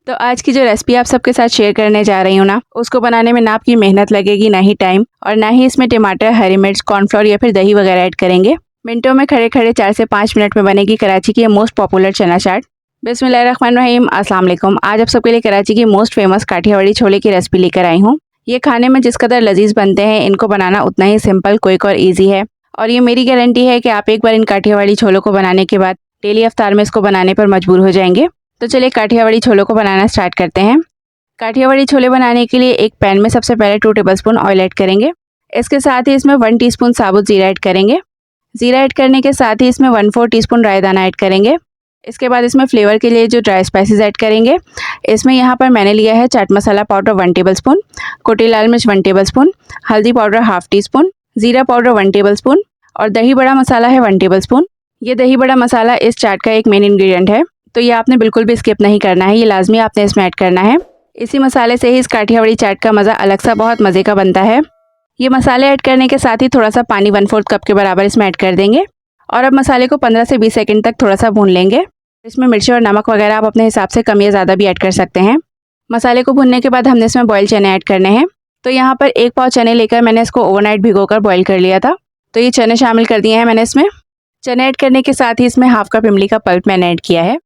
तो आज की जो रेसिपी आप सबके साथ शेयर करने जा रही हूँ ना, उसको बनाने में ना आपकी मेहनत लगेगी, ना ही टाइम, और ना ही इसमें टमाटर, हरी मिर्च, कॉर्नफ्लोर या फिर दही वगैरह ऐड करेंगे। मिनटों में खड़े खड़े 4 से 5 मिनट में बनेगी कराची की मोस्ट पॉपुलर चना चाट। बिस्मिल्लाहिर्रहमानिर्रहीम, अस्सलाम वालेकुम। आज आप सबके लिए कराची की मोस्ट फेमस काठियावाड़ी छोले की रेसिपी लेकर आई हूँ। ये खाने में जिस कदर लजीज बनते हैं, इनको बनाना उतना ही सिंपल, क्विक और ईजी है। और ये मेरी गारंटी है कि आप एक बार इन काठियावाड़ी छोलों को बनाने के बाद डेली अफ्तार में इसको बनाने पर मजबूर हो जाएंगे। तो चलिए काठियावाड़ी छोलों को बनाना स्टार्ट करते हैं। काठियावाड़ी छोले बनाने के लिए एक पैन में सबसे पहले 2 टेबलस्पून ऑयल ऐड करेंगे। इसके साथ ही इसमें 1 टीस्पून साबुत जीरा ऐड करेंगे। जीरा ऐड करने के साथ ही इसमें 1/4 टीस्पून राई दाना ऐड करेंगे। इसके बाद इसमें फ्लेवर के लिए जो ड्राई स्पाइसेस ऐड करेंगे, इसमें यहाँ पर मैंने लिया है चाट मसाला पाउडर 1 टेबलस्पून, कुटी लाल मिर्च 1 टेबलस्पून, हल्दी पाउडर 1/2 टीस्पून, जीरा पाउडर 1 टेबलस्पून और दही बड़ा मसाला है 1 टेबलस्पून। ये दही बड़ा मसाला इस चाट का एक मेन इंग्रेडिएंट है, तो ये आपने बिल्कुल भी स्किप नहीं करना है, ये लाजमी आपने इसमें ऐड करना है। इसी मसाले से ही इस काठियावाड़ी चाट का मज़ा अलग सा बहुत मज़े का बनता है। ये मसाले ऐड करने के साथ ही थोड़ा सा पानी 1/4 कप के बराबर इसमें ऐड कर देंगे और अब मसाले को 15 से 20 सेकंड तक थोड़ा सा भून लेंगे। इसमें मिर्ची और नमक वगैरह आप अपने हिसाब से कम या ज़्यादा भी ऐड कर सकते हैं। मसाले को भूनने के बाद हमने इसमें बॉयल चने ऐड करने हैं। तो यहाँ पर 1 पाव चने लेकर मैंने इसको ओवरनाइट भिगोकर बॉयल कर लिया था, तो ये चने शामिल कर दिए हैं मैंने इसमें। चने ऐड करने के साथ ही इसमें 1/2 कप इमली का पल्प मैंने ऐड किया है।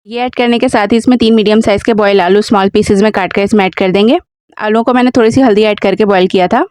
ये ऐड करने के साथ ही इसमें 3 मीडियम साइज़ के बॉयल आलू स्मॉल पीसेस में काट कर इसमें ऐड कर देंगे। आलूओं को मैंने थोड़ी सी हल्दी ऐड करके बॉयल किया था।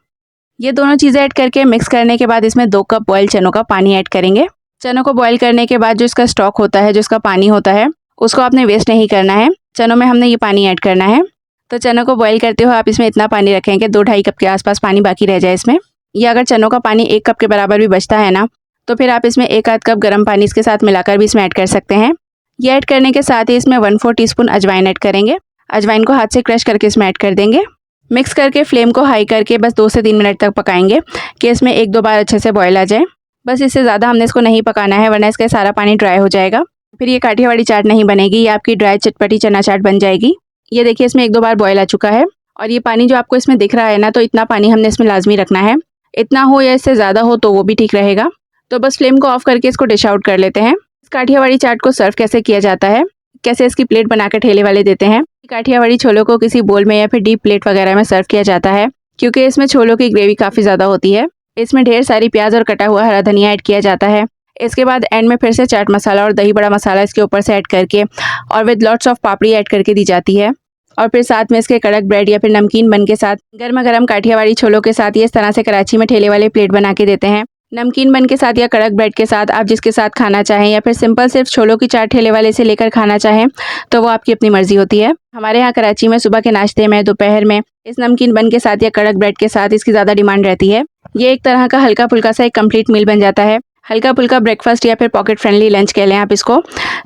ये दोनों चीज़ें ऐड करके मिक्स करने के बाद इसमें 2 कप बॉयल चनों का पानी ऐड करेंगे। चनों को बॉयल करने के बाद जो इसका स्टॉक होता है, जो इसका पानी होता है, उसको आपने वेस्ट नहीं करना है। चनों में हमने ये पानी ऐड करना है। तो चनों को बॉयल करते हुए आप इसमें इतना पानी रखें कि 2-2.5 कप के आसपास पानी बाकी रह जाए इसमें। या अगर चनों का पानी 1 कप के बराबर भी बचता है ना, तो फिर आप इसमें 1 आध कप गर्म पानी इसके साथ मिलाकर भी इसमें ऐड कर सकते हैं। ये ऐड करने के साथ ही इसमें 1/4 टीस्पून अजवाइन ऐड करेंगे। अजवाइन को हाथ से क्रश करके इसमें ऐड कर देंगे। मिक्स करके फ्लेम को हाई करके बस 2 से 3 मिनट तक पकाएंगे कि इसमें 1-2 बार अच्छे से बॉयल आ जाए। बस इससे ज़्यादा हमने इसको नहीं पकाना है, वरना इसका सारा पानी ड्राई हो जाएगा। फिर ये काठियावाड़ी चाट नहीं बनेगी, ये आपकी ड्राई चटपटी चना चाट बन जाएगी। ये देखिए इसमें 1-2 बार बॉयल आ चुका है और ये पानी जो आपको इसमें दिख रहा है ना, तो इतना पानी हमने इसमें लाजमी रखना है। इतना हो या इससे ज़्यादा हो तो वो भी ठीक रहेगा। तो बस फ्लेम को ऑफ करके इसको डिश आउट कर लेते हैं। इस काठियावाड़ी चाट को सर्व कैसे किया जाता है, कैसे इसकी प्लेट बनाकर ठेले वाले देते हैं। काठियावाड़ी छोलों को किसी बोल में या फिर डीप प्लेट वगैरह में सर्व किया जाता है, क्योंकि इसमें छोलों की ग्रेवी काफ़ी ज़्यादा होती है। इसमें ढेर सारी प्याज और कटा हुआ हरा धनिया ऐड किया जाता है। इसके बाद एंड में फिर से चाट मसाला और दही बड़ा मसाला इसके ऊपर से ऐड करके और with lots of papdi add करके दी जाती है। और फिर साथ में इसके कड़क ब्रेड या फिर नमकीन बन के साथ गर्मा गर्म काठियावाड़ी छोलों के साथ ये इस तरह से कराची में ठेले वाले प्लेट बना के देते हैं। नमकीन बन के साथ या कड़क ब्रेड के साथ आप जिसके साथ खाना चाहें, या फिर सिंपल सिर्फ छोलों की चाट ठेले वाले से लेकर खाना चाहें, तो वो आपकी अपनी मर्जी होती है। हमारे यहाँ कराची में सुबह के नाश्ते में, दोपहर में इस नमकीन बन के साथ या कड़क ब्रेड के साथ इसकी ज़्यादा डिमांड रहती है। ये एक तरह का हल्का फुल्का सा एक कंप्लीट मील बन जाता है। हल्का फुल्का ब्रेकफास्ट या फिर पॉकेट फ्रेंडली लंच कह लें आप इसको,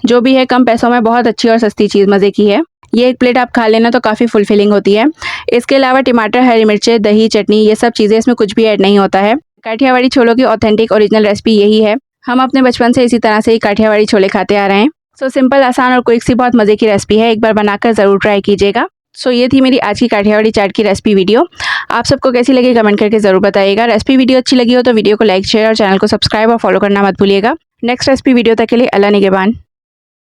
जो भी है कम पैसों में बहुत अच्छी और सस्ती चीज़ मज़े की है। ये एक प्लेट आप खा लेना तो काफ़ी फुलफिलिंग होती है। इसके अलावा टमाटर, हरी मिर्चें, दही, चटनी, ये सब चीज़ें इसमें कुछ भी ऐड नहीं होता है। काठियावाड़ी छोलों की ऑथेंटिक ओरिजिनल रेसिपी यही है। हम अपने बचपन से इसी तरह से ही काठियावाड़ी छोले खाते आ रहे हैं। सो सिंपल, आसान और क्विक सी बहुत मज़े की रेसिपी है, एक बार बनाकर ज़रूर ट्राई कीजिएगा। सो ये थी मेरी आज की काठियावाड़ी चाट की रेसिपी वीडियो। आप सबको कैसी लगी कमेंट करके ज़रूर बताइएगा। रेसिपी वीडियो अच्छी लगी हो तो वीडियो को लाइक, शेयर और चैनल को सब्सक्राइब और फॉलो करना मत भूलिएगा। नेक्स्ट रेसिपी वीडियो तक के लिए अल्लाह निगहबान।